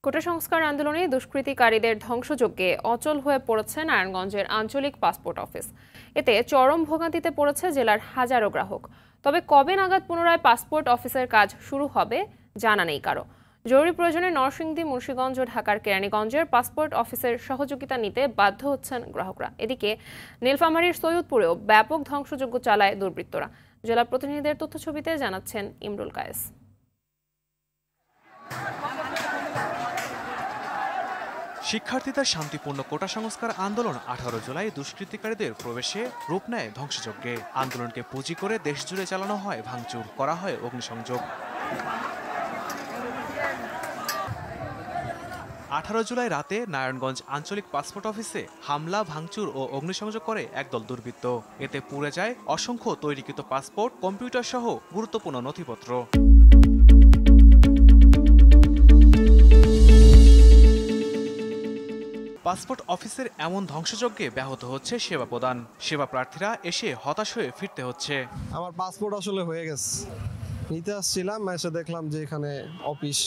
কোটা সংস্কার আন্দোলনে দুষ্কৃতিকারীদের ধ্বংসযজ্ঞে অচল হয়ে পড়েছে নারায়ণগঞ্জের আঞ্চলিক পাসপোর্ট অফিস। এতে চরম ভোগান্তিতে পড়েছে জেলার হাজারো গ্রাহক। তবে কবে নাগাদ পুনরায় পাসপোর্ট অফিসের কাজ শুরু হবে জানা নেই কারো। জরুরি প্রয়োজনে নরসিংদী, মুন্সিগঞ্জ ও ঢাকার কেরানীগঞ্জের পাসপোর্ট অফিসের সহযোগিতা নিতে বাধ্য হচ্ছেন গ্রাহকরা। এদিকে নীলফামারীর সৈয়দপুরেও ব্যাপক ধ্বংসযজ্ঞ চালায় দুর্বৃত্তরা। জেলা প্রতিনিধিদের তথ্যছবিতে জানাচ্ছেন ইমরুল কায়েস। শিক্ষার্থীদের শান্তিপূর্ণ কোটা সংস্কার আন্দোলন 18 জুলাই দুষ্কৃতিকারীদের প্রবেশে রূপ নেয় ধ্বংসযজ্ঞে। আন্দোলনকে পুঁজি করে দেশজুড়ে চালানো হয় ভাঙচুর, করা হয় অগ্নিসংযোগ। 18 জুলাই রাতে নারায়ণগঞ্জ আঞ্চলিক পাসপোর্ট অফিসে হামলা, ভাঙচুর ও অগ্নিসংযোগ করে একদল দুর্বৃত্ত। এতে পুড়ে যায় অসংখ্য তৈরিকৃত পাসপোর্ট, কম্পিউটার সহ গুরুত্বপূর্ণ নথিপত্র। পাসপোর্ট অফিসের এমন ধ্বংসযজ্ঞে ব্যাহত হচ্ছে সেবা প্রদান। সেবা প্রার্থীরা এসে হতাশ হয়ে ফিরতে হচ্ছে। আমার পাসপোর্ট আসলে হয়ে গেছে, নিতে আসছিলাম, এসে দেখলাম যে এখানে অফিস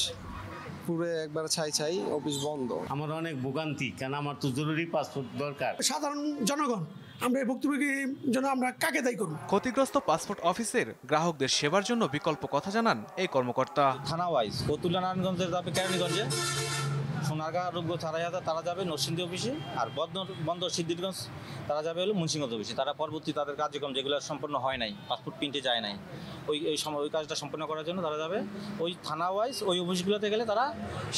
পুরো একবার ছাই, অফিস বন্ধ। আমার অনেক ভোগান্তি, কেন আমার তো জরুরি পাসপোর্ট দরকার। সাধারণ জনগণ আমরা এই ভুক্তভোগীর জন্য আমরা কাকে দায়ী করব? ক্ষতিগ্রস্ত পাসপোর্ট অফিসের গ্রাহকদের সেবার জন্য বিকল্প কথা জানান এই কর্মকর্তা। থানা ওয়াইজ কতুল্লা নারায়ণগঞ্জের যাবে কেরানীগঞ্জে, সোনারগাঁ আরোগ্য তারা যাবে নরসিংদী অফিসে, আর বন্দর সিদ্ধিরগঞ্জ তারা যাবে হলো মুন্সিগঞ্জ অফিসে। তারা পরবর্তী তাদের কার্যক্রম যেগুলো সম্পন্ন হয় নাই, পাসপোর্ট প্রিন্টে যায় নাই, ওই কাজটা সম্পন্ন করার জন্য তারা যাবে ওই থানা ওয়াইজ ওই অফিসগুলোতে গেলে তারা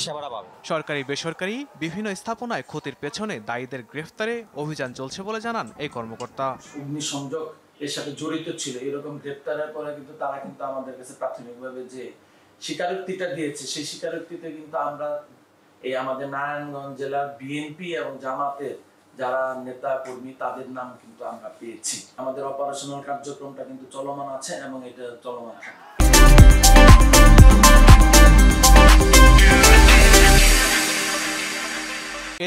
সেবাটা পাবে। সরকারি বেসরকারি বিভিন্ন স্থাপনায় ক্ষতির পেছনে দায়ীদের গ্রেফতারে অভিযান চলছে বলে জানান এই কর্মকর্তা। অগ্নিসংযোগ এর সাথে জড়িত ছিল এরকম গ্রেফতারের পরে কিন্তু তারা কিন্তু আমাদের কাছে প্রাথমিকভাবে যে স্বীকারোক্তিটা দিয়েছে, সেই স্বীকারোক্তিতে কিন্তু আমরা এই আমাদের নারায়ণগঞ্জ জেলার বিএনপি এবং জামাতের যারা নেতা কর্মী তাদের নাম কিন্তু আমরা পেয়েছি। আমাদের অপারেশনাল কার্যক্রমটা কিন্তু চলমান আছে এবং এটা চলমান আছে।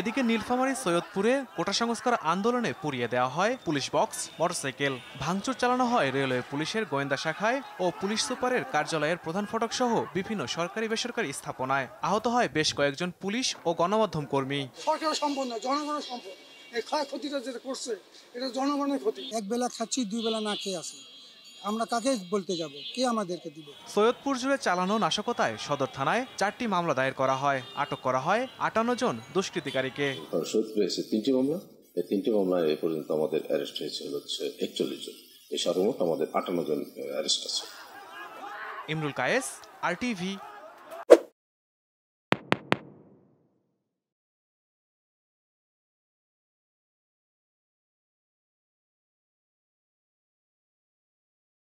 এদিকে নীলফামারীর সৈয়দপুরে কোটা সংস্কার আন্দোলনে পুড়িয়ে দেওয়া হয় পুলিশ বক্স, মোটরসাইকেল। ভাঙচুর চালানো হয় রেলওয়ে পুলিশের গোয়েন্দা শাখায় ও পুলিশ সুপারের কার্যালয়ের প্রধান ফটক সহ বিভিন্ন সরকারি বেসরকারি স্থাপনায়। আহত হয় বেশ কয়েকজন পুলিশ ও গণমাধ্যম কর্মী। সরকারের সম্পদ না, জনগণের সম্পদ। এই ক্ষয়ক্ষতিটা যেটা করছে এটা জনগণের ক্ষতি। এক বেলা খাচ্ছি, দুই বেলা না খেয়ে আসি, আমরা কাকে বলতে যাব? কে আমাদেরকে দিবে? সৈয়দপুর জুড়ে চালানো নাশকতায় সদর থানায় 4টি মামলা দায়ের করা হয়। আটক করা হয় 58 জন দুষ্কৃতিকারীকে। সৈয়দপুরে 3টি মামলা, এই 3টি মামলায় এ পর্যন্ত আমাদের অ্যারেস্ট হয়েছে 41 জন। এই সর্বমোট আমাদের 58 জন অ্যারেস্ট আছে। ইমরুল কায়েস, RTV।